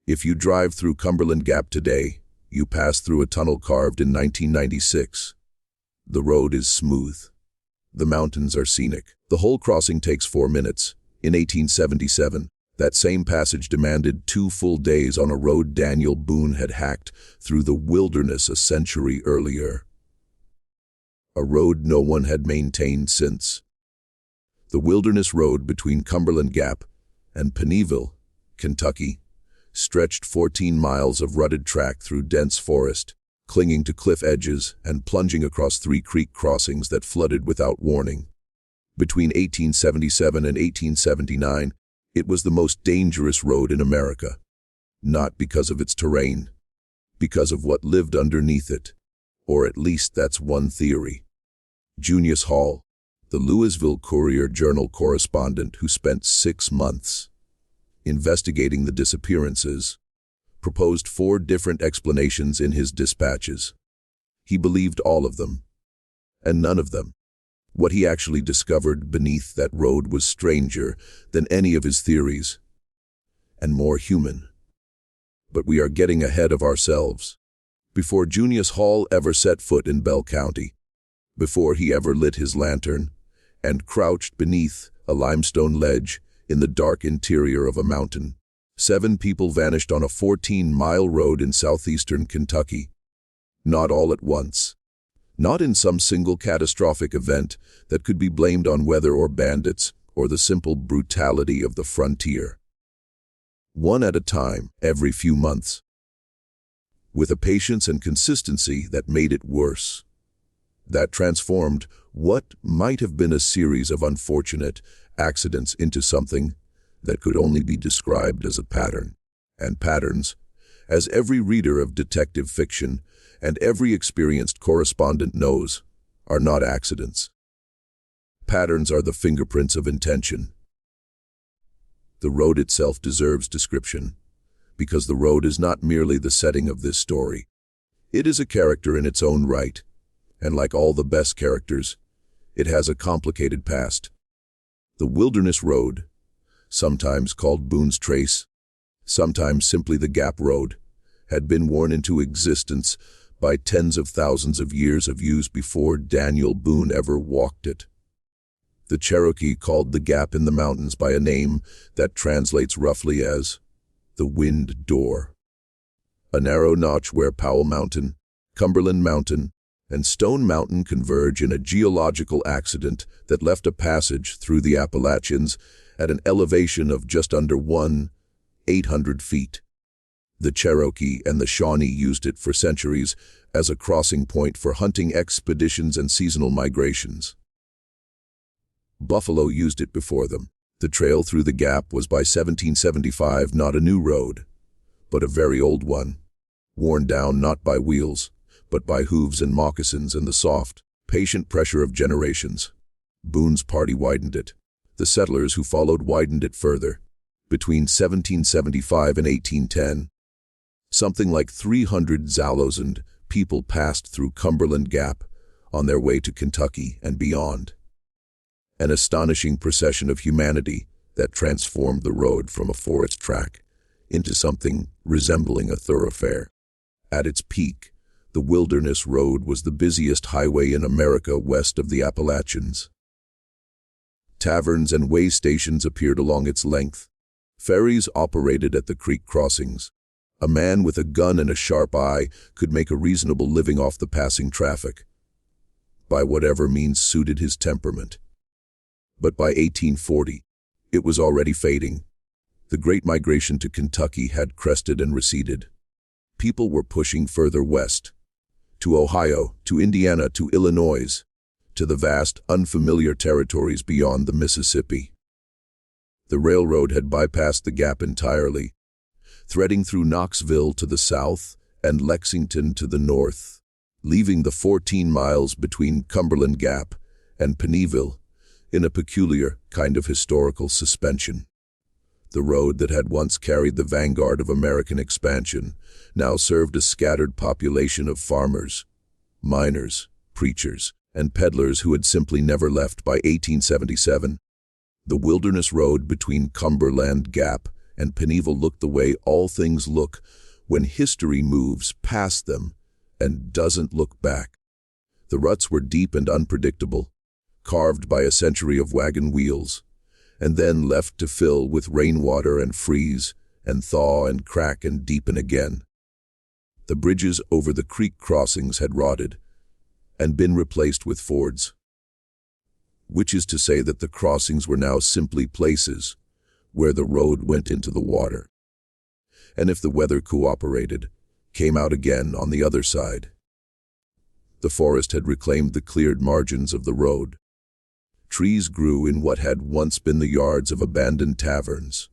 If you drive through Cumberland Gap today, you pass through a tunnel carved in 1996. The road is smooth. The mountains are scenic. The whole crossing takes 4 minutes. In 1877, that same passage demanded 2 full days on a road Daniel Boone had hacked through the wilderness a century earlier. A road no one had maintained since. The wilderness road between Cumberland Gap and Penneyville, Kentucky, stretched 14 miles of rutted track through dense forest, clinging to cliff edges and plunging across 3 creek crossings that flooded without warning. Between 1877 and 1879, it was the most dangerous road in America, not because of its terrain, because of what lived underneath it, or at least that's one theory. Junius Hall, the Louisville Courier-Journal correspondent who spent 6 months investigating the disappearances, proposed 4 different explanations in his dispatches. He believed all of them, and none of them. What he actually discovered beneath that road was stranger than any of his theories, and more human. But we are getting ahead of ourselves. Before Junius Hall ever set foot in Bell County, before he ever lit his lantern and crouched beneath a limestone ledge in the dark interior of a mountain, 7 people vanished on a 14-mile road in southeastern Kentucky. Not all at once. Not in some single catastrophic event that could be blamed on weather or bandits or the simple brutality of the frontier. One at a time, every few months. With a patience and consistency that made it worse. That transformed what might have been a series of unfortunate accidents into something that could only be described as a pattern. And patterns, as every reader of detective fiction and every experienced correspondent knows, are not accidents. Patterns are the fingerprints of intention. The road itself deserves description, because the road is not merely the setting of this story. It is a character in its own right, and like all the best characters, it has a complicated past. The Wilderness Road, sometimes called Boone's Trace, sometimes simply the Gap Road, had been worn into existence by tens of thousands of years of use before Daniel Boone ever walked it. The Cherokee called the gap in the mountains by a name that translates roughly as the Wind Door. A narrow notch where Powell Mountain, Cumberland Mountain, and Stone Mountain converge in a geological accident that left a passage through the Appalachians at an elevation of just under 800 feet. The Cherokee and the Shawnee used it for centuries as a crossing point for hunting expeditions and seasonal migrations. Buffalo used it before them. The trail through the gap was by 1775 not a new road, but a very old one, worn down not by wheels, but by hooves and moccasins and the soft, patient pressure of generations. Boone's party widened it. The settlers who followed widened it further. Between 1775 and 1810, something like 300,000 people passed through Cumberland Gap on their way to Kentucky and beyond. An astonishing procession of humanity that transformed the road from a forest track into something resembling a thoroughfare. At its peak, the Wilderness Road was the busiest highway in America west of the Appalachians. Taverns and way stations appeared along its length. Ferries operated at the creek crossings. A man with a gun and a sharp eye could make a reasonable living off the passing traffic, by whatever means suited his temperament. But by 1840, it was already fading. The Great Migration to Kentucky had crested and receded. People were pushing further west, to Ohio, to Indiana, to Illinois, to the vast, unfamiliar territories beyond the Mississippi. The railroad had bypassed the gap entirely, threading through Knoxville to the south and Lexington to the north, leaving the 14 miles between Cumberland Gap and Penneyville in a peculiar kind of historical suspension. The road that had once carried the vanguard of American expansion now served a scattered population of farmers, miners, preachers, and peddlers who had simply never left by 1877. The Wilderness Road between Cumberland Gap and Peneval looked the way all things look when history moves past them and doesn't look back. The ruts were deep and unpredictable, carved by a century of wagon wheels, and then left to fill with rainwater and freeze and thaw and crack and deepen again. The bridges over the creek crossings had rotted and been replaced with fords, which is to say that the crossings were now simply places where the road went into the water, and if the weather cooperated, came out again on the other side. The forest had reclaimed the cleared margins of the road. Trees grew in what had once been the yards of abandoned taverns.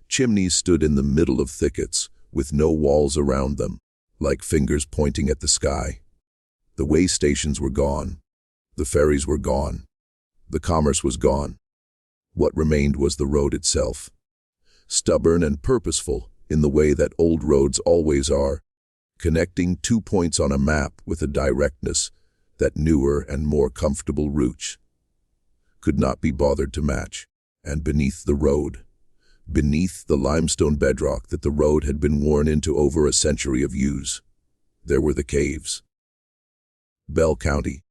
Chimneys stood in the middle of thickets, with no walls around them, like fingers pointing at the sky. The way stations were gone. The ferries were gone. The commerce was gone. What remained was the road itself, stubborn and purposeful in the way that old roads always are, connecting 2 points on a map with a directness that newer and more comfortable routes could not be bothered to match. And beneath the road, beneath the limestone bedrock that the road had been worn into over a century of use, there were the caves. Bell County,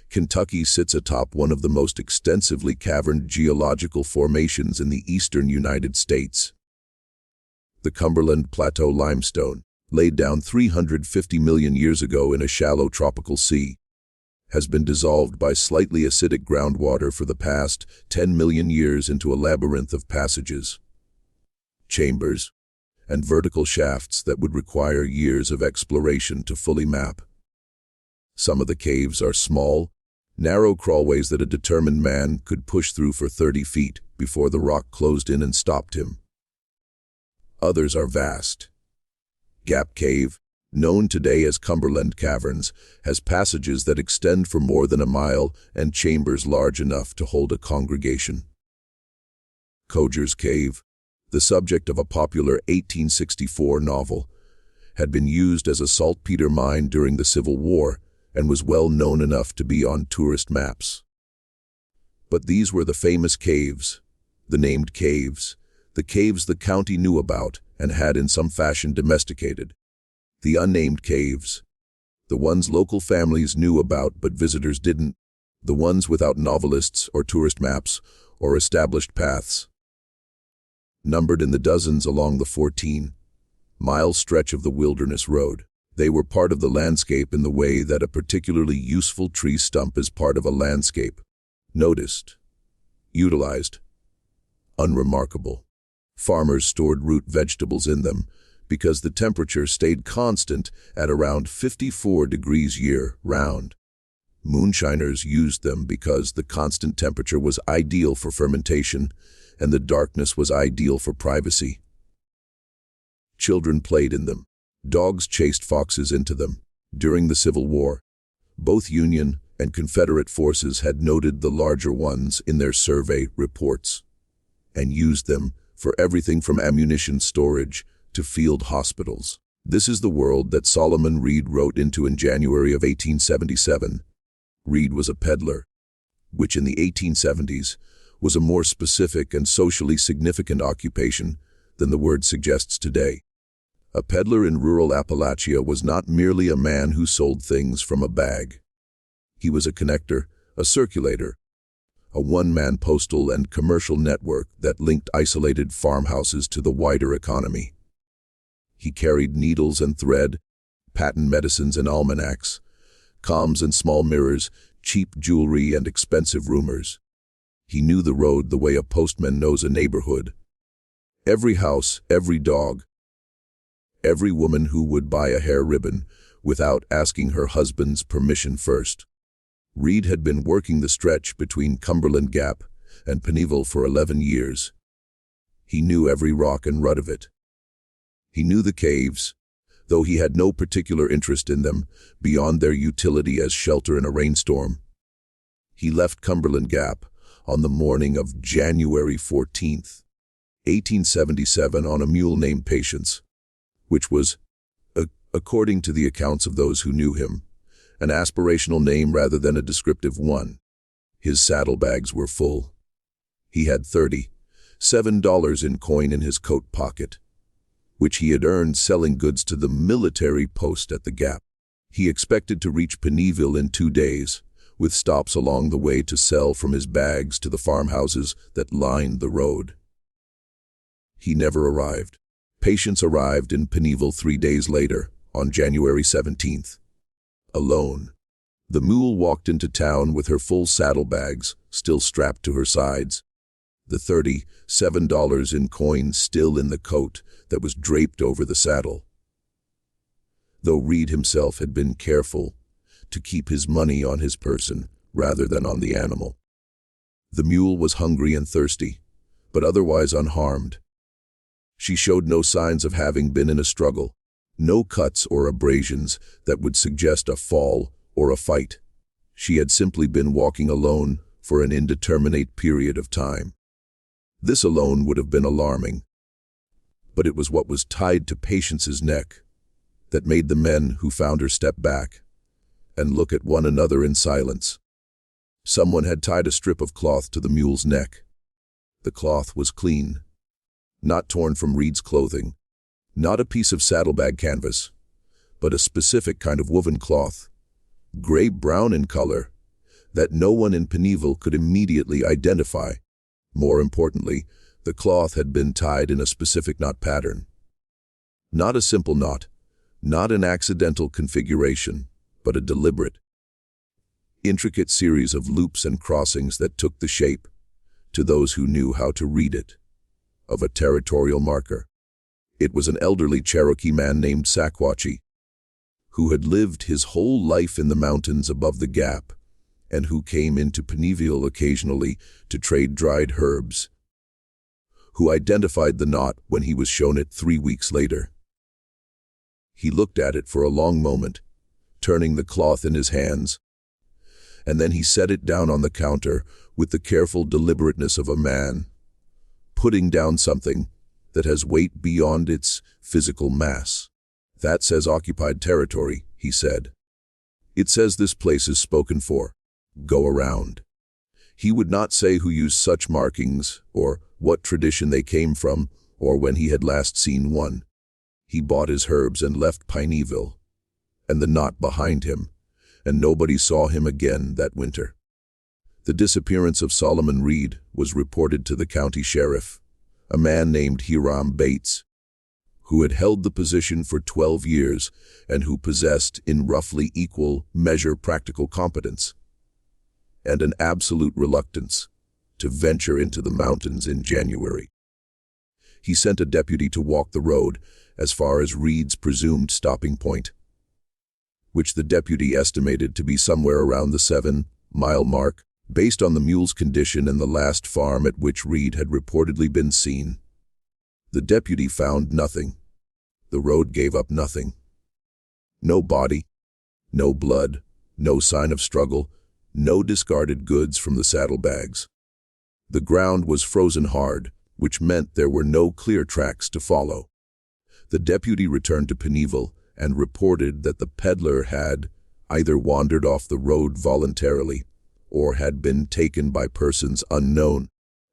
Kentucky sits atop one of the most extensively caverned geological formations in the eastern United States. The Cumberland Plateau limestone, laid down 350 million years ago in a shallow tropical sea, has been dissolved by slightly acidic groundwater for the past 10 million years into a labyrinth of passages, chambers, and vertical shafts that would require years of exploration to fully map. Some of the caves are small, narrow crawlways that a determined man could push through for 30 feet before the rock closed in and stopped him. Others are vast. Gap Cave, known today as Cumberland Caverns, has passages that extend for more than a mile and chambers large enough to hold a congregation. Coger's Cave, the subject of a popular 1864 novel, had been used as a saltpeter mine during the Civil War and was well known enough to be on tourist maps. But these were the famous caves, the named caves, the caves the county knew about and had in some fashion domesticated. The unnamed caves, the ones local families knew about but visitors didn't, the ones without novelists or tourist maps or established paths. Numbered in the dozens along the 14-mile stretch of the Wilderness Road, they were part of the landscape in the way that a particularly useful tree stump is part of a landscape. Noticed, utilized, unremarkable. Farmers stored root vegetables in them because the temperature stayed constant at around 54 degrees year-round. Moonshiners used them because the constant temperature was ideal for fermentation and the darkness was ideal for privacy. Children played in them. Dogs chased foxes into them. During the Civil War, both Union and Confederate forces had noted the larger ones in their survey reports and used them for everything from ammunition storage to field hospitals. This is the world that Solomon Reed wrote into in January of 1877. Reed was a peddler, which in the 1870s was a more specific and socially significant occupation than the word suggests today. A peddler in rural Appalachia was not merely a man who sold things from a bag. He was a connector, a circulator, a one-man postal and commercial network that linked isolated farmhouses to the wider economy. He carried needles and thread, patent medicines and almanacs, comms and small mirrors, cheap jewelry and expensive rumors. He knew the road the way a postman knows a neighborhood. Every house, every dog, every woman who would buy a hair ribbon without asking her husband's permission first. Reed had been working the stretch between Cumberland Gap and Peneval for 11 years. He knew every rock and rut of it. He knew the caves, though he had no particular interest in them beyond their utility as shelter in a rainstorm. He left Cumberland Gap on the morning of January 14th, 1877 on a mule named Patience, which was, according to the accounts of those who knew him, an aspirational name rather than a descriptive one. His saddlebags were full. He had 30, $7 in coin in his coat pocket, which he had earned selling goods to the military post at the Gap. He expected to reach Penneyville in 2 days, with stops along the way to sell from his bags to the farmhouses that lined the road. He never arrived. Patience arrived in Penneyville 3 days later, on January 17th. Alone. The mule walked into town with her full saddlebags still strapped to her sides, the $37 in coin still in the coat that was draped over the saddle. Though Reed himself had been careful to keep his money on his person rather than on the animal. The mule was hungry and thirsty, but otherwise unharmed. She showed no signs of having been in a struggle, no cuts or abrasions that would suggest a fall or a fight. She had simply been walking alone for an indeterminate period of time. This alone would have been alarming, but it was what was tied to Patience's neck that made the men who found her step back and look at one another in silence. Someone had tied a strip of cloth to the mule's neck. The cloth was clean, not torn from Reed's clothing, not a piece of saddlebag canvas, but a specific kind of woven cloth, gray-brown in color, that no one in Penneyville could immediately identify. More importantly, the cloth had been tied in a specific knot pattern. Not a simple knot, not an accidental configuration, but a deliberate, intricate series of loops and crossings that took the shape, to those who knew how to read it, of a territorial marker. It was an elderly Cherokee man named Sequatchie, who had lived his whole life in the mountains above the Gap, and who came into Penneyville occasionally to trade dried herbs, who identified the knot when he was shown it 3 weeks later. He looked at it for a long moment, turning the cloth in his hands, and then he set it down on the counter with the careful deliberateness of a man putting down something that has weight beyond its physical mass. "That says occupied territory," he said. "It says this place is spoken for. Go around." He would not say who used such markings, or what tradition they came from, or when he had last seen one. He bought his herbs and left Penneyville, and the knot behind him, and nobody saw him again that winter. The disappearance of Solomon Reed was reported to the county sheriff, a man named Hiram Bates, who had held the position for 12 years and who possessed in roughly equal measure practical competence and an absolute reluctance to venture into the mountains in January. He sent a deputy to walk the road as far as Reed's presumed stopping point, which the deputy estimated to be somewhere around the 7-mile mark, based on the mule's condition and the last farm at which Reed had reportedly been seen. The deputy found nothing. The road gave up nothing. No body, no blood, no sign of struggle, no discarded goods from the saddlebags. The ground was frozen hard, which meant there were no clear tracks to follow. The deputy returned to Penneyville and reported that the peddler had either wandered off the road voluntarily or had been taken by persons unknown,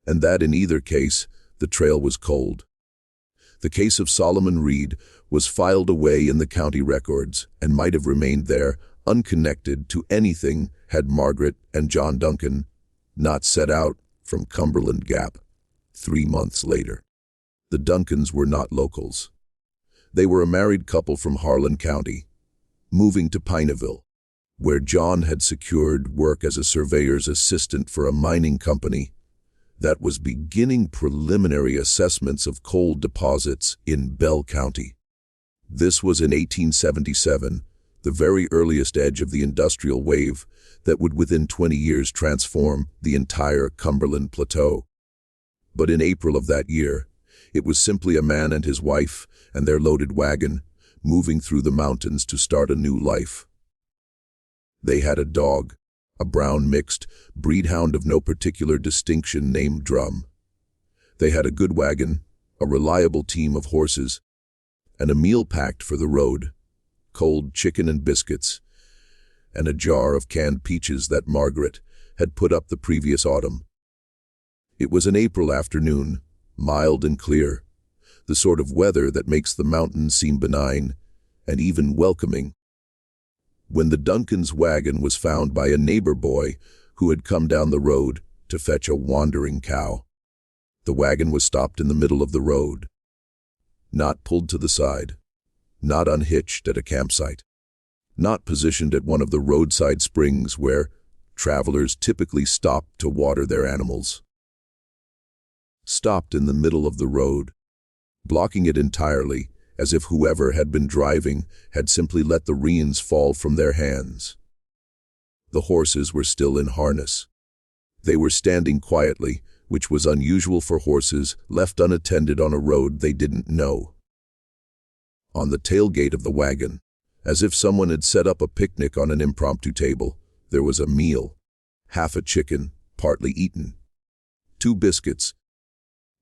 and that in either case the trail was cold. The case of Solomon Reed was filed away in the county records and might have remained there unconnected to anything had Margaret and John Duncan not set out from Cumberland Gap 3 months later. The Duncans were not locals. They were a married couple from Harlan County, moving to Penneyville, where John had secured work as a surveyor's assistant for a mining company that was beginning preliminary assessments of coal deposits in Bell County. This was in 1877, the very earliest edge of the industrial wave that would within 20 years transform the entire Cumberland Plateau. But in April of that year, it was simply a man and his wife and their loaded wagon moving through the mountains to start a new life. They had a dog, a brown mixed breed hound of no particular distinction named Drum. They had a good wagon, a reliable team of horses, and a meal packed for the road, cold chicken and biscuits, and a jar of canned peaches that Margaret had put up the previous autumn. It was an April afternoon, mild and clear, the sort of weather that makes the mountains seem benign and even welcoming. When the Duncans' wagon was found by a neighbor boy who had come down the road to fetch a wandering cow. The wagon was stopped in the middle of the road, not pulled to the side, not unhitched at a campsite, not positioned at one of the roadside springs where travelers typically stop to water their animals. Stopped in the middle of the road, blocking it entirely, as if whoever had been driving had simply let the reins fall from their hands. The horses were still in harness. They were standing quietly, which was unusual for horses left unattended on a road they didn't know. On the tailgate of the wagon, as if someone had set up a picnic on an impromptu table, there was a meal, half a chicken, partly eaten, 2 biscuits,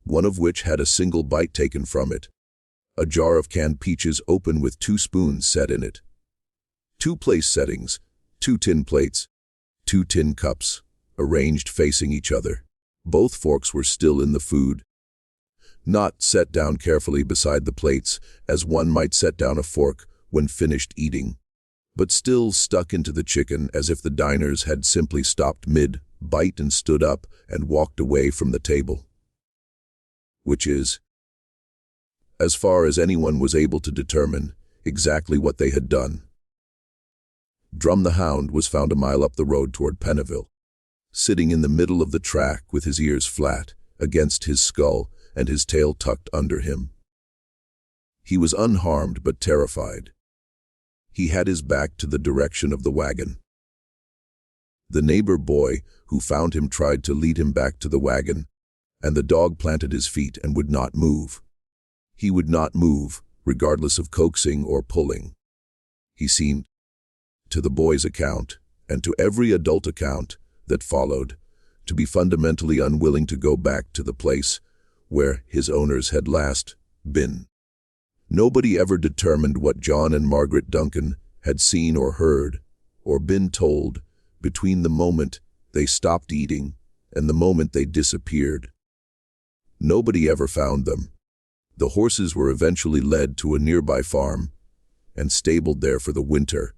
one of which had a single bite taken from it, a jar of canned peaches open with 2 spoons set in it, 2 place settings, 2 tin plates, 2 tin cups, arranged facing each other. Both forks were still in the food, not set down carefully beside the plates as one might set down a fork when finished eating, but still stuck into the chicken as if the diners had simply stopped mid-bite and stood up and walked away from the table. Which is, as far as anyone was able to determine, exactly what they had done. Drum the hound was found a mile up the road toward Pennaville, sitting in the middle of the track with his ears flat against his skull and his tail tucked under him. He was unharmed but terrified. He had his back to the direction of the wagon. The neighbor boy who found him tried to lead him back to the wagon, and the dog planted his feet and would not move. He would not move, regardless of coaxing or pulling. He seemed, to the boy's account, and to every adult account that followed, to be fundamentally unwilling to go back to the place where his owners had last been. Nobody ever determined what John and Margaret Duncan had seen or heard or been told between the moment they stopped eating and the moment they disappeared. Nobody ever found them. The horses were eventually led to a nearby farm and stabled there for the winter,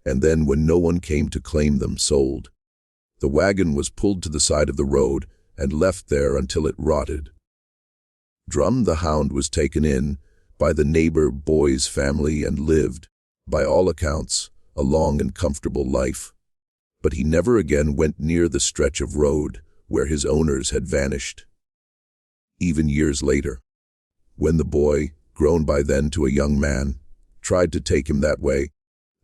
and then when no one came to claim them, sold. The wagon was pulled to the side of the road and left there until it rotted. Drum the hound was taken in by the neighbor boy's family and lived, by all accounts, a long and comfortable life. But he never again went near the stretch of road where his owners had vanished. Even years later, when the boy, grown by then to a young man, tried to take him that way,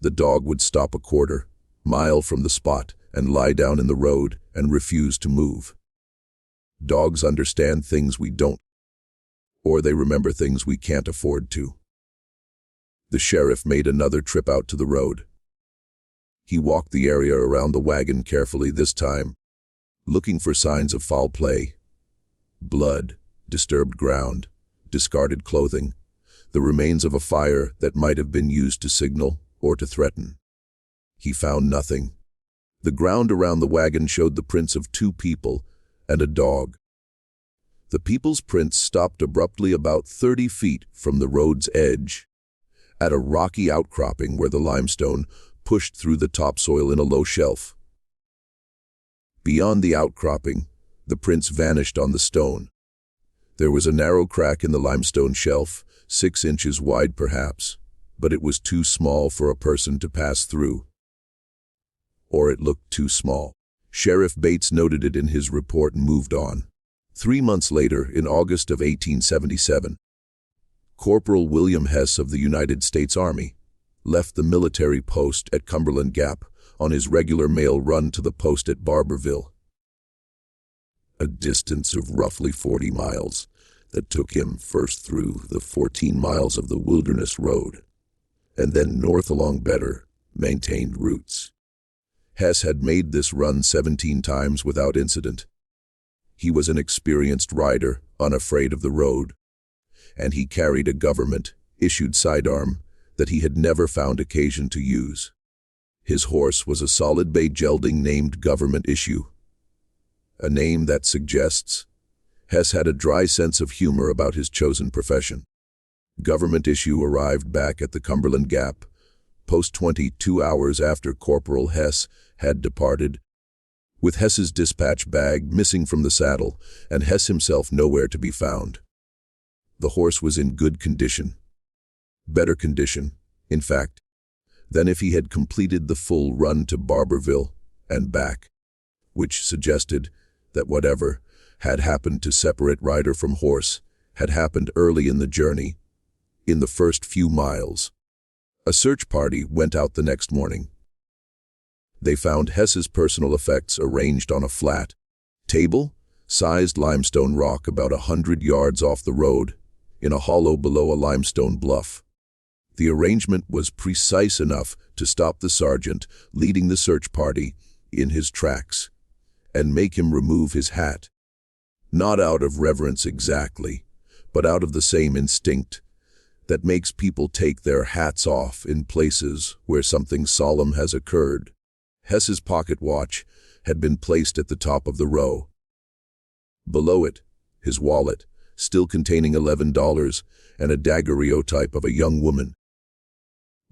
the dog would stop a quarter-mile from the spot and lie down in the road and refuse to move. Dogs understand things we don't, or they remember things we can't afford to. The sheriff made another trip out to the road. He walked the area around the wagon carefully this time, looking for signs of foul play. Blood, disturbed ground, discarded clothing, the remains of a fire that might have been used to signal or to threaten. He found nothing. The ground around the wagon showed the prints of 2 people and a dog. The people's prints stopped abruptly about 30 feet from the road's edge, at a rocky outcropping where the limestone pushed through the topsoil in a low shelf. Beyond the outcropping, the prints vanished on the stone. There was a narrow crack in the limestone shelf, 6 inches wide perhaps, but it was too small for a person to pass through. Or it looked too small. Sheriff Bates noted it in his report and moved on. 3 months later, in August of 1877, Corporal William Hess of the United States Army left the military post at Cumberland Gap on his regular mail run to the post at Barberville, a distance of roughly 40 miles that took him first through the 14 miles of the Wilderness Road and then north along better maintained routes. Hess had made this run 17 times without incident. He was an experienced rider, unafraid of the road, and he carried a government-issued sidearm that he had never found occasion to use. His horse was a solid bay gelding named Government Issue, a name that suggests Hess had a dry sense of humor about his chosen profession. Government issue arrived back at the Cumberland Gap, post 22 hours after Corporal Hess had departed, with Hess's dispatch bag missing from the saddle and Hess himself nowhere to be found. The horse was in good condition. Better condition, in fact, than if he had completed the full run to Barberville and back, which suggested that whatever had happened to separate rider from horse had happened early in the journey, in the first few miles. A search party went out the next morning. They found Hess's personal effects arranged on a flat, table-sized limestone rock about 100 yards off the road, in a hollow below a limestone bluff. The arrangement was precise enough to stop the sergeant leading the search party in his tracks and make him remove his hat. Not out of reverence exactly, but out of the same instinct that makes people take their hats off in places where something solemn has occurred. Hess's pocket watch had been placed at the top of the row. Below it, his wallet, still containing $11 and a daguerreotype of a young woman.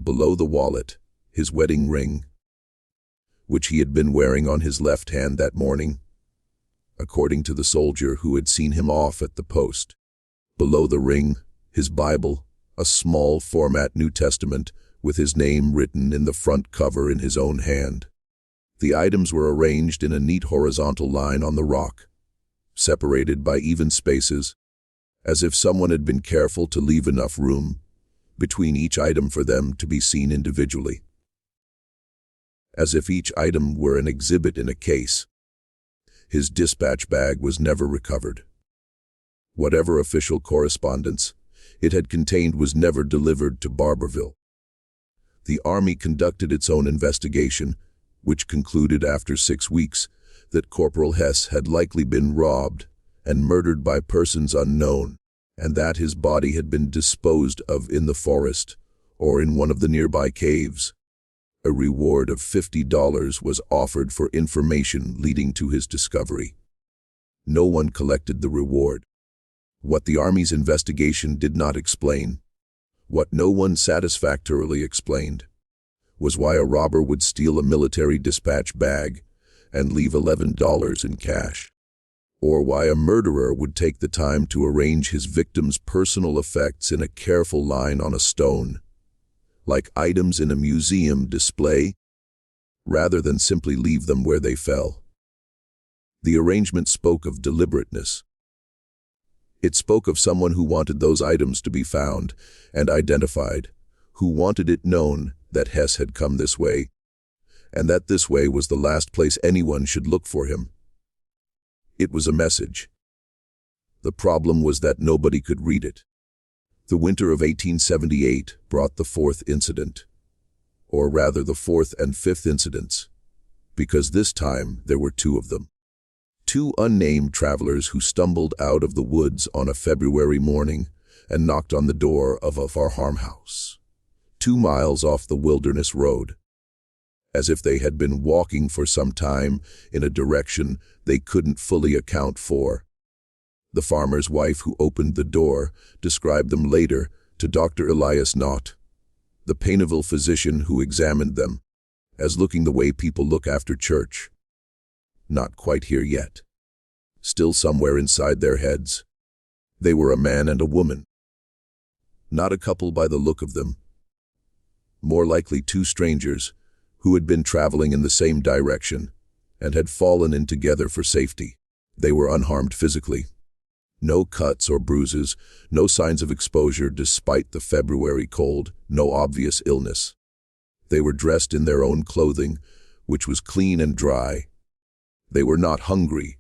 Below the wallet, his wedding ring, which he had been wearing on his left hand that morning, according to the soldier who had seen him off at the post. Below the ring, his Bible, a small format New Testament with his name written in the front cover in his own hand. The items were arranged in a neat horizontal line on the rock, separated by even spaces, as if someone had been careful to leave enough room between each item for them to be seen individually. As if each item were an exhibit in a case. His dispatch bag was never recovered. Whatever official correspondence it had contained was never delivered to Barberville. The Army conducted its own investigation, which concluded after 6 weeks that Corporal Hess had likely been robbed and murdered by persons unknown, and that his body had been disposed of in the forest or in one of the nearby caves. A reward of $50 was offered for information leading to his discovery. No one collected the reward. What the Army's investigation did not explain, what no one satisfactorily explained, was why a robber would steal a military dispatch bag and leave $11 in cash, or why a murderer would take the time to arrange his victim's personal effects in a careful line on a stone, like items in a museum display, rather than simply leave them where they fell. The arrangement spoke of deliberateness. It spoke of someone who wanted those items to be found and identified, who wanted it known that Hess had come this way, and that this way was the last place anyone should look for him. It was a message. The problem was that nobody could read it. The winter of 1878 brought the fourth incident, or rather the fourth and fifth incidents, because this time there were 2 of them. 2 unnamed travelers who stumbled out of the woods on a February morning and knocked on the door of a farmhouse, 2 miles off the wilderness road, as if they had been walking for some time in a direction they couldn't fully account for. The farmer's wife who opened the door described them later to Dr. Elias Knott, the Paineville physician who examined them, as looking the way people look after church. Not quite here yet. Still somewhere inside their heads. They were a man and a woman. Not a couple by the look of them. More likely 2 strangers who had been traveling in the same direction and had fallen in together for safety. They were unharmed physically. No cuts or bruises, no signs of exposure despite the February cold, no obvious illness. They were dressed in their own clothing, which was clean and dry. They were not hungry.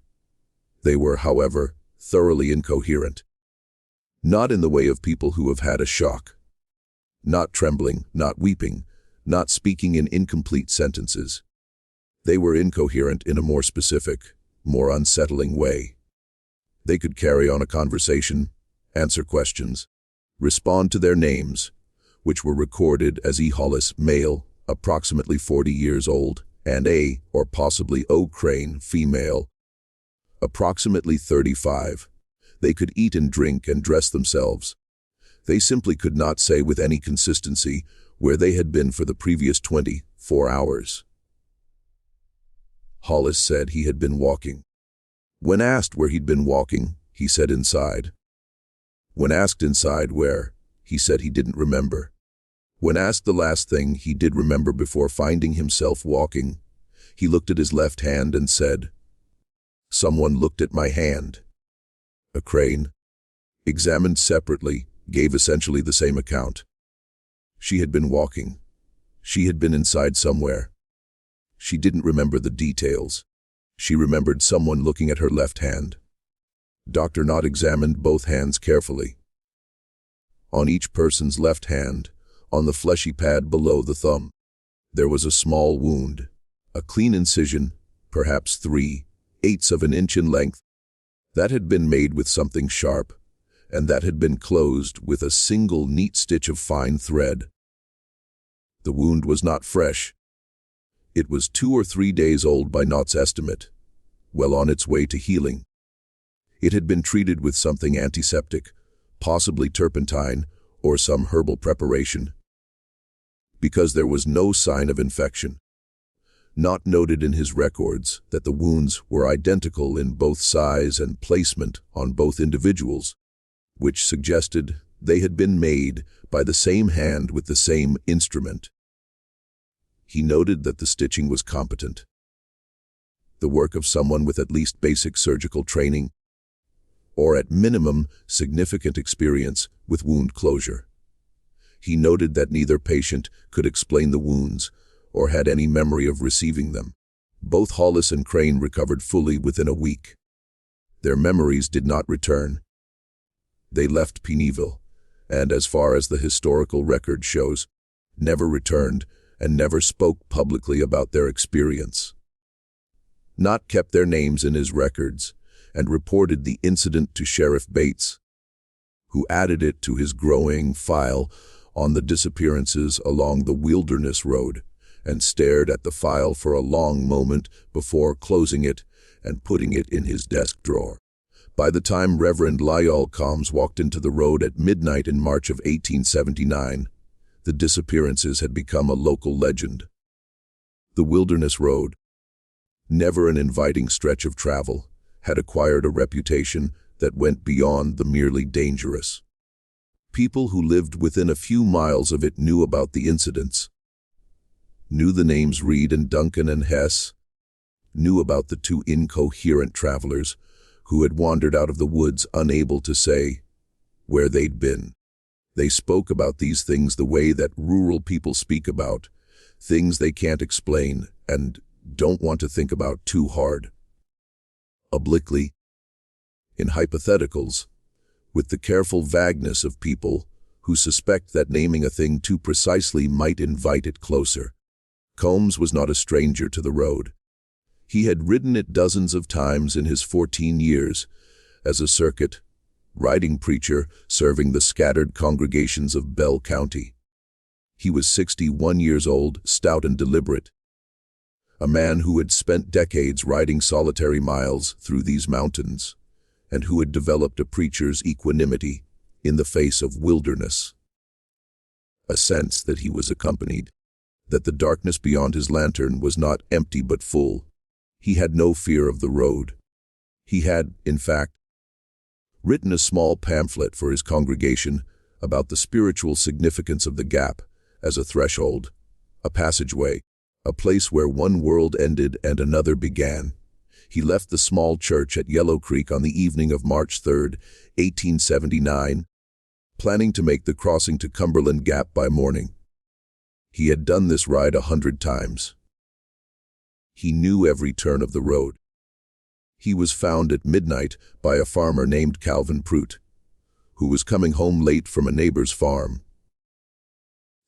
They were, however, thoroughly incoherent. Not in the way of people who have had a shock. Not trembling, not weeping, not speaking in incomplete sentences. They were incoherent in a more specific, more unsettling way. They could carry on a conversation, answer questions, respond to their names, which were recorded as E. Hollis, male, approximately 40 years old, and A. or possibly O. Crane, female, approximately 35, They could eat and drink and dress themselves. They simply could not say with any consistency where they had been for the previous 24 hours. Hollis said he had been walking. When asked where he'd been walking, he said inside. When asked inside where, he said he didn't remember. When asked the last thing he did remember before finding himself walking, he looked at his left hand and said, "Someone looked at my hand." A crane, examined separately, gave essentially the same account. She had been walking. She had been inside somewhere. She didn't remember the details. She remembered someone looking at her left hand. Dr. Knott examined both hands carefully. On each person's left hand, on the fleshy pad below the thumb, there was a small wound, a clean incision, perhaps 3/8 of an inch in length, that had been made with something sharp, and that had been closed with a single neat stitch of fine thread. The wound was not fresh. It was 2 or 3 days old by Knott's estimate, well on its way to healing. It had been treated with something antiseptic, possibly turpentine or some herbal preparation. Because there was no sign of infection. Knott noted in his records that the wounds were identical in both size and placement on both individuals, which suggested they had been made by the same hand with the same instrument. He noted that the stitching was competent, the work of someone with at least basic surgical training, or at minimum significant experience with wound closure. He noted that neither patient could explain the wounds or had any memory of receiving them. Both Hollis and Crane recovered fully within a week. Their memories did not return. They left Peeneville, and as far as the historical record shows, never returned and never spoke publicly about their experience. Knott kept their names in his records and reported the incident to Sheriff Bates, who added it to his growing file on the disappearances along the Wilderness Road, and stared at the file for a long moment before closing it and putting it in his desk drawer. By the time Reverend Lyall Combs walked into the road at midnight in March of 1879, the disappearances had become a local legend. The Wilderness Road, never an inviting stretch of travel, had acquired a reputation that went beyond the merely dangerous. People who lived within a few miles of it knew about the incidents, knew the names Reed and Duncan and Hess, knew about the 2 incoherent travelers who had wandered out of the woods unable to say where they'd been. They spoke about these things the way that rural people speak about things they can't explain and don't want to think about too hard. Obliquely, in hypotheticals, with the careful vagueness of people who suspect that naming a thing too precisely might invite it closer. Combs was not a stranger to the road. He had ridden it dozens of times in his 14 years as a circuit, riding preacher serving the scattered congregations of Bell County. He was 61 years old, stout and deliberate, a man who had spent decades riding solitary miles through these mountains, and who had developed a preacher's equanimity in the face of wilderness. A sense that he was accompanied, that the darkness beyond his lantern was not empty but full. He had no fear of the road. He had, in fact, written a small pamphlet for his congregation about the spiritual significance of the gap as a threshold, a passageway, a place where one world ended and another began. He left the small church at Yellow Creek on the evening of March 3, 1879, planning to make the crossing to Cumberland Gap by morning. He had done this ride 100 times. He knew every turn of the road. He was found at midnight by a farmer named Calvin Prout, who was coming home late from a neighbor's farm.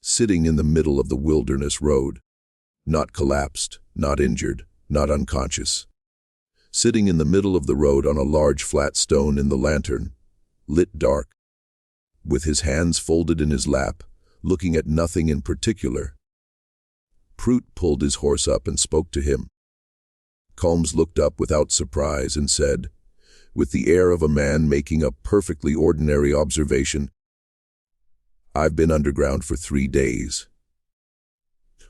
Sitting in the middle of the Wilderness Road, not collapsed, not injured, not unconscious. Sitting in the middle of the road on a large flat stone in the lantern, lit dark, with his hands folded in his lap, looking at nothing in particular. Prout pulled his horse up and spoke to him. Combs looked up without surprise and said, with the air of a man making a perfectly ordinary observation. "I've been underground for 3 days."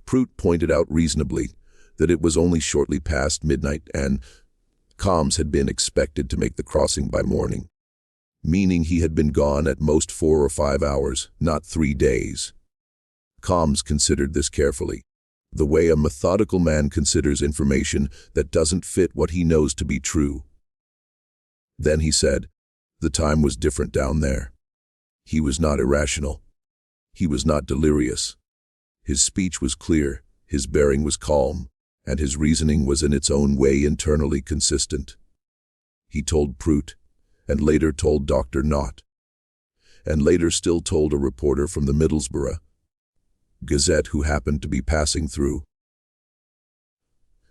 Prout pointed out reasonably that it was only shortly past midnight and Combs had been expected to make the crossing by morning, meaning he had been gone at most 4 or 5 hours, not 3 days. Combs considered this carefully, the way a methodical man considers information that doesn't fit what he knows to be true. Then he said, the time was different down there. He was not irrational. He was not delirious. His speech was clear, his bearing was calm, and his reasoning was in its own way internally consistent. He told Prout, and later told Dr. Knott, and later still told a reporter from the Middlesbrough Gazette who happened to be passing through,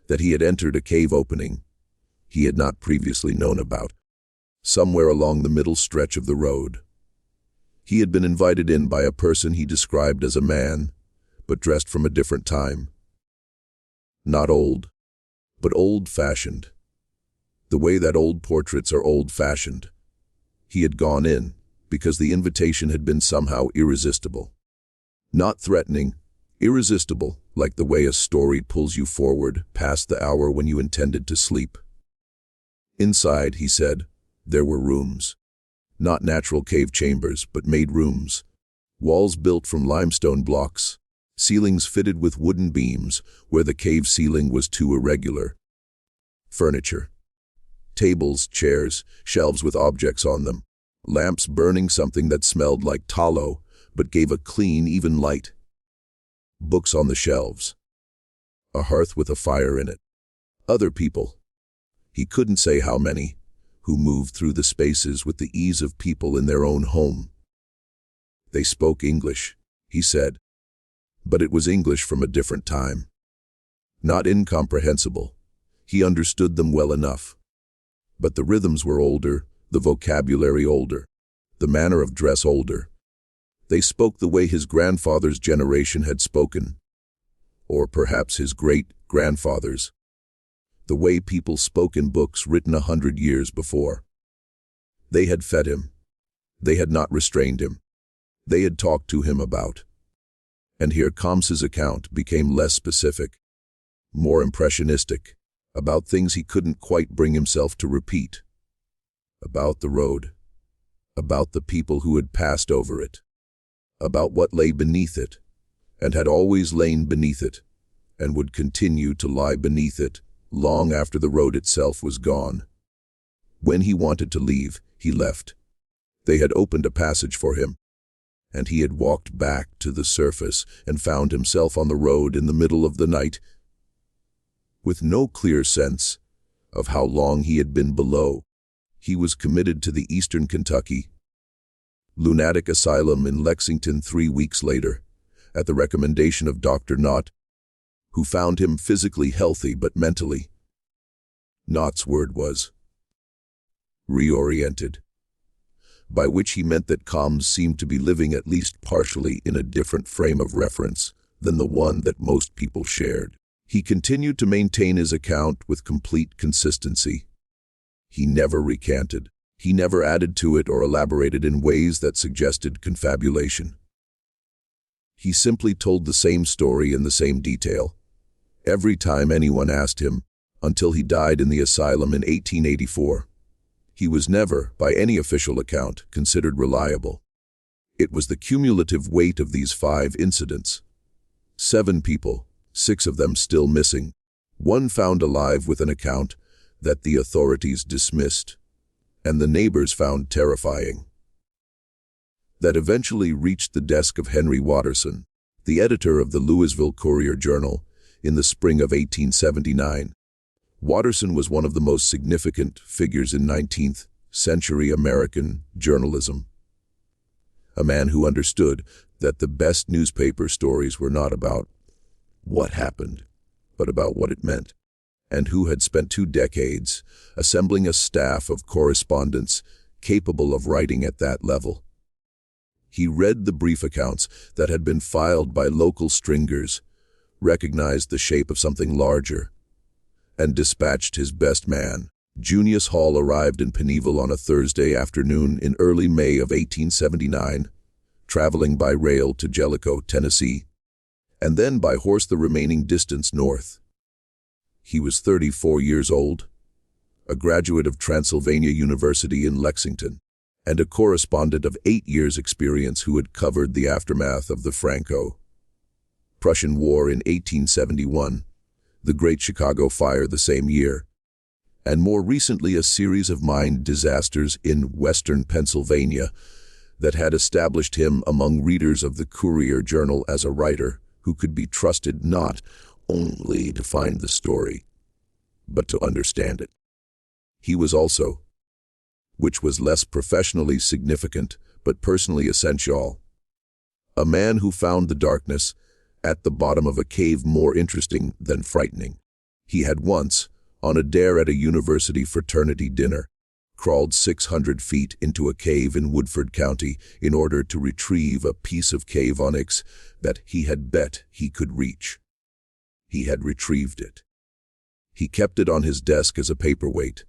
that he had entered a cave opening he had not previously known about, somewhere along the middle stretch of the road. He had been invited in by a person he described as a man, but dressed from a different time. Not old, but old-fashioned. The way that old portraits are old-fashioned. He had gone in because the invitation had been somehow irresistible. Not threatening, irresistible, like the way a story pulls you forward past the hour when you intended to sleep. Inside, he said, there were rooms. Not natural cave chambers, but made rooms. Walls built from limestone blocks. Ceilings fitted with wooden beams where the cave ceiling was too irregular. Furniture. Tables, chairs, shelves with objects on them. Lamps burning something that smelled like tallow, but gave a clean, even light. Books on the shelves. A hearth with a fire in it. Other people. He couldn't say how many, who moved through the spaces with the ease of people in their own home. They spoke English, he said, but it was English from a different time. Not incomprehensible. He understood them well enough. But the rhythms were older, the vocabulary older, the manner of dress older. They spoke the way his grandfather's generation had spoken, or perhaps his great-grandfather's, the way people spoke in books written 100 years before. They had fed him. They had not restrained him. They had talked to him about. And here Combs's account became less specific, more impressionistic, about things he couldn't quite bring himself to repeat. About the road. About the people who had passed over it. About what lay beneath it, and had always lain beneath it, and would continue to lie beneath it long after the road itself was gone. When he wanted to leave, he left. They had opened a passage for him, and he had walked back to the surface and found himself on the road in the middle of the night, with no clear sense of how long he had been below. He was committed to the Eastern Kentucky Lunatic Asylum in Lexington 3 weeks later, at the recommendation of Dr. Knott, who found him physically healthy but mentally. Knott's word was reoriented, by which he meant that Combs seemed to be living at least partially in a different frame of reference than the one that most people shared. He continued to maintain his account with complete consistency. He never recanted. He never added to it or elaborated in ways that suggested confabulation. He simply told the same story in the same detail, every time anyone asked him, until he died in the asylum in 1884. He was never, by any official account, considered reliable. It was the cumulative weight of these 5 incidents. 7 people, 6 of them still missing, 1 found alive with an account that the authorities dismissed, and the neighbors found terrifying, that eventually reached the desk of Henry Watterson, the editor of the Louisville Courier-Journal, in the spring of 1879. Watterson was one of the most significant figures in 19th-century American journalism. A man who understood that the best newspaper stories were not about what happened, but about what it meant, and who had spent 2 decades assembling a staff of correspondents capable of writing at that level. He read the brief accounts that had been filed by local stringers, recognized the shape of something larger, and dispatched his best man, Junius Hall arrived in Pennville on a Thursday afternoon in early May of 1879, traveling by rail to Jellicoe, Tennessee, and then by horse the remaining distance north. He was 34 years old, a graduate of Transylvania University in Lexington, and a correspondent of 8 years' experience who had covered the aftermath of the Franco-Prussian War in 1871, the Great Chicago Fire the same year, and more recently a series of mine disasters in western Pennsylvania that had established him among readers of the Courier-Journal as a writer who could be trusted not only to find the story, but to understand it. He was also, which was less professionally significant but personally essential, a man who found the darkness at the bottom of a cave more interesting than frightening. He had once, on a dare at a university fraternity dinner, crawled 600 feet into a cave in Woodford County in order to retrieve a piece of cave onyx that he had bet he could reach. He had retrieved it. He kept it on his desk as a paperweight.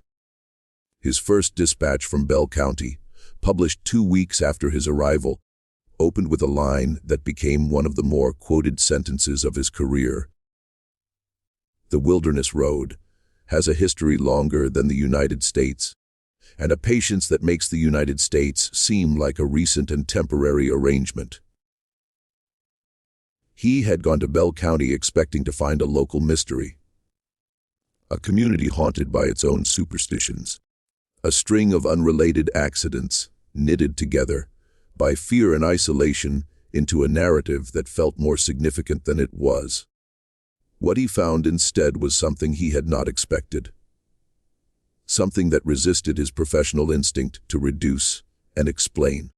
His first dispatch from Bell County, published 2 weeks after his arrival, opened with a line that became one of the more quoted sentences of his career. "The Wilderness Road has a history longer than the United States, and a patience that makes the United States seem like a recent and temporary arrangement." He had gone to Bell County expecting to find a local mystery, a community haunted by its own superstitions, a string of unrelated accidents knitted together by fear and isolation into a narrative that felt more significant than it was. What he found instead was something he had not expected, something that resisted his professional instinct to reduce and explain,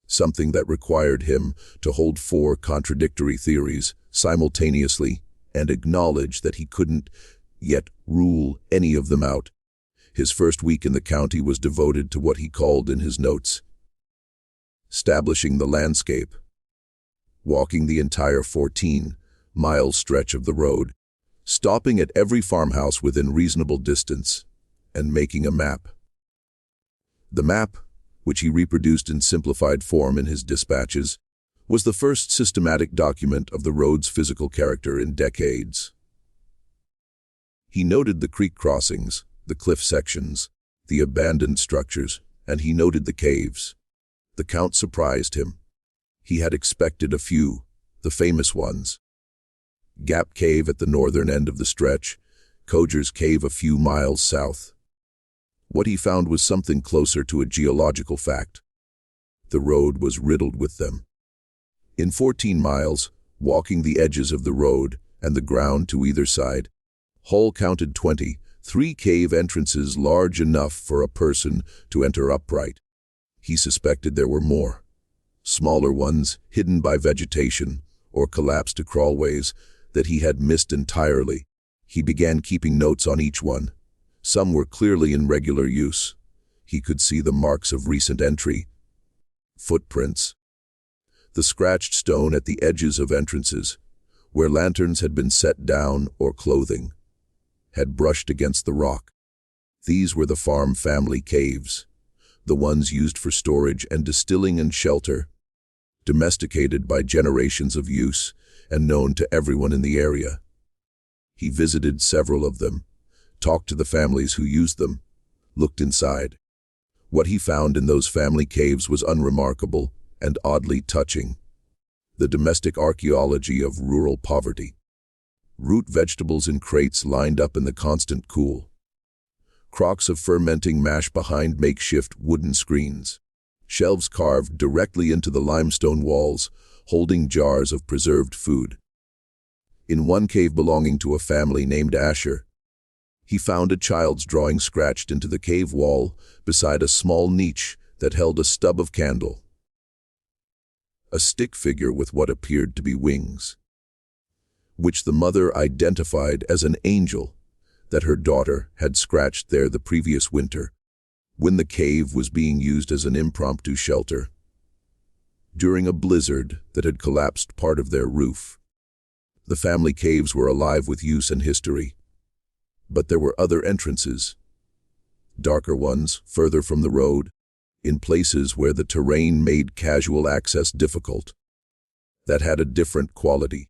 something that required him to hold 4 contradictory theories simultaneously and acknowledge that he couldn't yet rule any of them out. His first week in the county was devoted to what he called in his notes, establishing the landscape, walking the entire 14-mile stretch of the road, stopping at every farmhouse within reasonable distance, and making a map. The map, which he reproduced in simplified form in his dispatches, was the first systematic document of the road's physical character in decades. He noted the creek crossings, the cliff sections, the abandoned structures, and he noted the caves. The count surprised him. He had expected a few, the famous ones. Gap Cave at the northern end of the stretch, Coger's Cave a few miles south. What he found was something closer to a geological fact. The road was riddled with them. In 14 miles, walking the edges of the road and the ground to either side, Hall counted 23 cave entrances large enough for a person to enter upright. He suspected there were more, smaller ones hidden by vegetation or collapsed to crawlways that he had missed entirely. He began keeping notes on each one. Some were clearly in regular use. He could see the marks of recent entry, footprints, the scratched stone at the edges of entrances, where lanterns had been set down or clothing had brushed against the rock. These were the farm family caves, the ones used for storage and distilling and shelter, domesticated by generations of use and known to everyone in the area. He visited several of them, talked to the families who used them, looked inside. What he found in those family caves was unremarkable and oddly touching. The domestic archaeology of rural poverty. Root vegetables in crates lined up in the constant cool. Crocks of fermenting mash behind makeshift wooden screens. Shelves carved directly into the limestone walls, holding jars of preserved food. In one cave belonging to a family named Asher, he found a child's drawing scratched into the cave wall beside a small niche that held a stub of candle. A stick figure with what appeared to be wings, which the mother identified as an angel that her daughter had scratched there the previous winter, when the cave was being used as an impromptu shelter during a blizzard that had collapsed part of their roof. The family caves were alive with use and history, but there were other entrances, darker ones further from the road, in places where the terrain made casual access difficult. That had a different quality.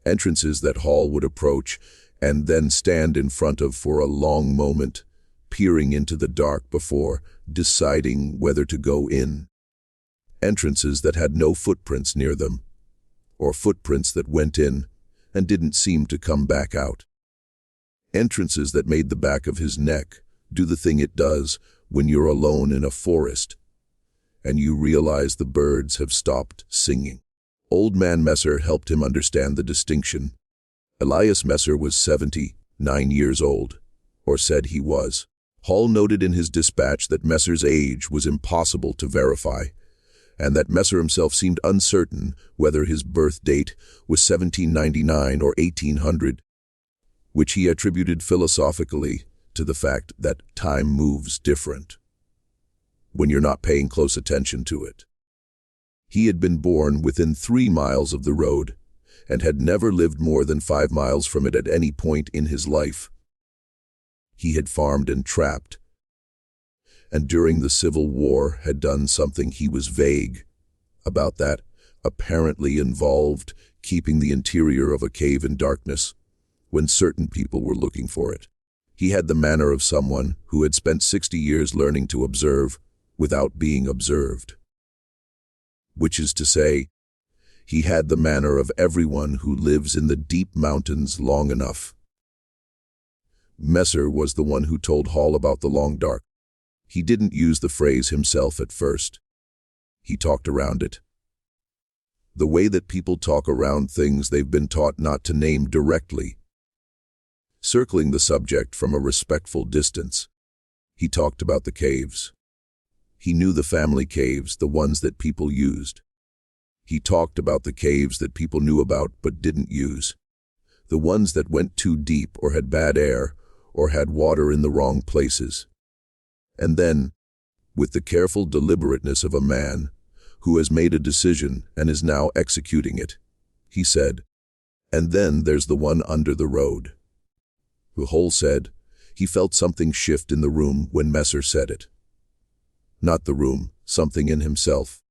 Entrances that Hall would approach and then stand in front of for a long moment, peering into the dark before deciding whether to go in. Entrances that had no footprints near them, or footprints that went in and didn't seem to come back out. Entrances that made the back of his neck do the thing it does when you're alone in a forest and you realize the birds have stopped singing. Old Man Messer helped him understand the distinction. Elias Messer was 79 years old, or said he was. Hall noted in his dispatch that Messer's age was impossible to verify, and that Messer himself seemed uncertain whether his birth date was 1799 or 1800, which he attributed philosophically to the fact that time moves different when you're not paying close attention to it. He had been born within 3 miles of the road and had never lived more than 5 miles from it at any point in his life. He had farmed and trapped, and during the Civil War had done something he was vague about that, apparently involved keeping the interior of a cave in darkness when certain people were looking for it. He had the manner of someone who had spent 60 years learning to observe without being observed. Which is to say, he had the manner of everyone who lives in the deep mountains long enough. Messer was the one who told Hall about the long dark. He didn't use the phrase himself at first. He talked around it. The way that people talk around things they've been taught not to name directly, circling the subject from a respectful distance. He talked about the caves. He knew the family caves, the ones that people used. He talked about the caves that people knew about but didn't use, the ones that went too deep or had bad air or had water in the wrong places. And then, with the careful deliberateness of a man who has made a decision and is now executing it, he said, "And then there's the one under the road." Hall said he felt something shift in the room when Messer said it. Not the room, something in himself.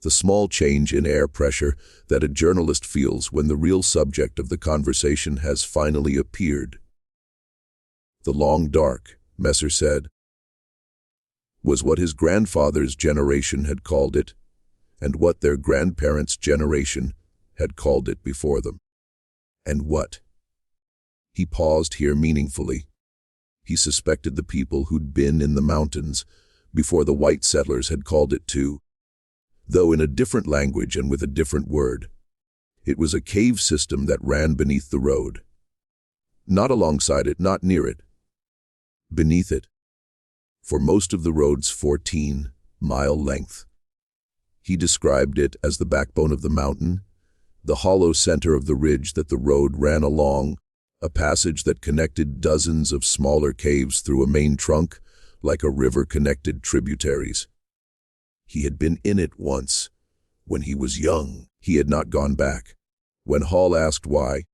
The small change in air pressure that a journalist feels when the real subject of the conversation has finally appeared. The long dark, Messer said, was what his grandfather's generation had called it, and what their grandparents' generation had called it before them. And what? He paused here meaningfully. He suspected the people who'd been in the mountains before the white settlers had called it too, though in a different language and with a different word. It was a cave system that ran beneath the road. Not alongside it, not near it. Beneath it. For most of the road's 14-mile length. He described it as the backbone of the mountain, the hollow center of the ridge that the road ran along, a passage that connected dozens of smaller caves through a main trunk, like a river connected tributaries. He had been in it once, when he was young. He had not gone back. When Hall asked why,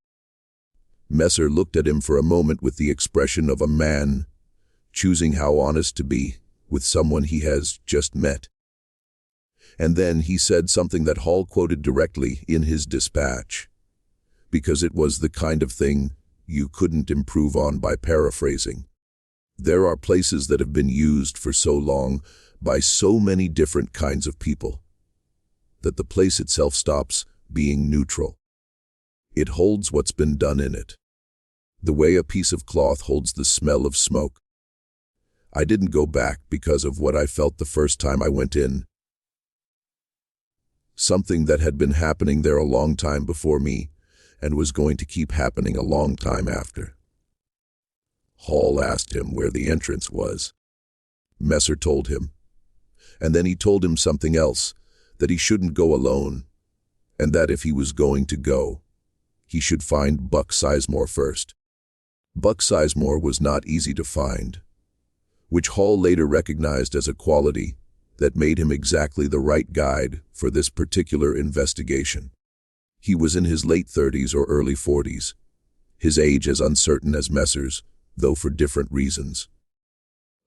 Messer looked at him for a moment with the expression of a man choosing how honest to be with someone he has just met. And then he said something that Hall quoted directly in his dispatch, because it was the kind of thing you couldn't improve on by paraphrasing. There are places that have been used for so long by so many different kinds of people that the place itself stops being neutral. It holds what's been done in it, the way a piece of cloth holds the smell of smoke. I didn't go back because of what I felt the first time I went in. Something that had been happening there a long time before me and was going to keep happening a long time after. Hall asked him where the entrance was. Messer told him. And then he told him something else, that he shouldn't go alone, and that if he was going to go, he should find Buck Sizemore first. Buck Sizemore was not easy to find, which Hall later recognized as a quality that made him exactly the right guide for this particular investigation. He was in his late 30s or early 40s, his age as uncertain as Messer's, though for different reasons.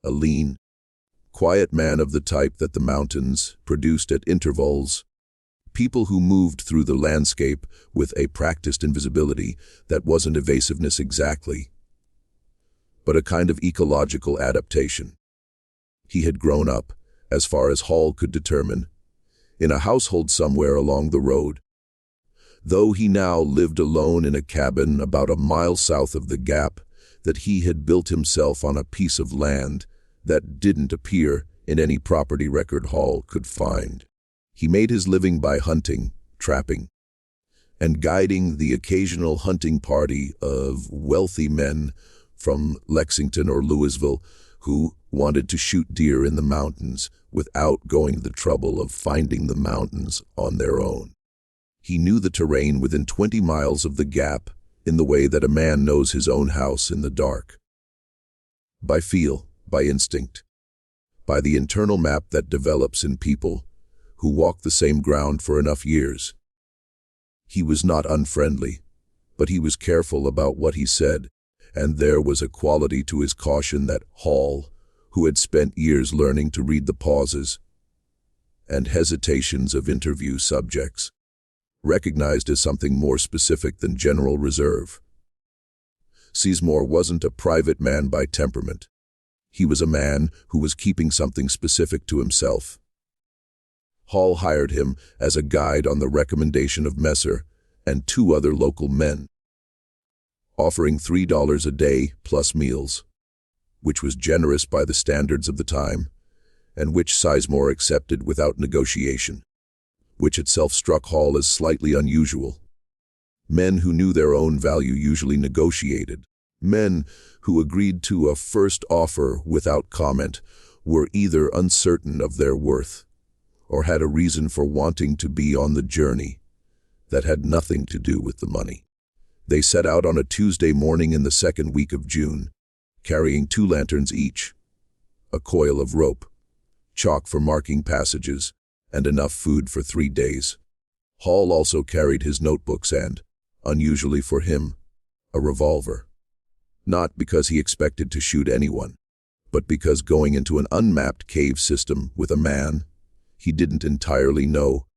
a lean, quiet man of the type that the mountains produced at intervals. People who moved through the landscape with a practiced invisibility that wasn't evasiveness exactly, but a kind of ecological adaptation. He had grown up, as far as Hall could determine, in a household somewhere along the road. Though he now lived alone in a cabin about a mile south of the gap that he had built himself on a piece of land that didn't appear in any property record Hall could find. He made his living by hunting, trapping, and guiding the occasional hunting party of wealthy men from Lexington or Louisville who wanted to shoot deer in the mountains without going to the trouble of finding the mountains on their own. He knew the terrain within 20 miles of the gap in the way that a man knows his own house in the dark. By feel, by instinct, by the internal map that develops in people who walk the same ground for enough years. He was not unfriendly, but he was careful about what he said, and there was a quality to his caution that Hall, who had spent years learning to read the pauses and hesitations of interview subjects, recognized as something more specific than general reserve. Sizemore wasn't a private man by temperament. He was a man who was keeping something specific to himself. Hall hired him as a guide on the recommendation of Messer and 2 other local men, offering $3 a day plus meals, which was generous by the standards of the time, and which Sizemore accepted without negotiation, which itself struck Hall as slightly unusual. Men who knew their own value usually negotiated. Men who agreed to a first offer without comment were either uncertain of their worth or had a reason for wanting to be on the journey that had nothing to do with the money. They set out on a Tuesday morning in the second week of June, carrying 2 lanterns each, a coil of rope, chalk for marking passages, and enough food for 3 days. Hall also carried his notebooks and, unusually for him, a revolver. Not because he expected to shoot anyone, but because going into an unmapped cave system with a man he didn't entirely know,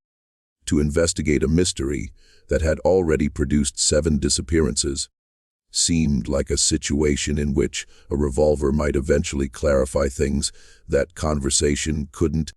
to investigate a mystery that had already produced 7 disappearances, seemed like a situation in which a revolver might eventually clarify things that conversation couldn't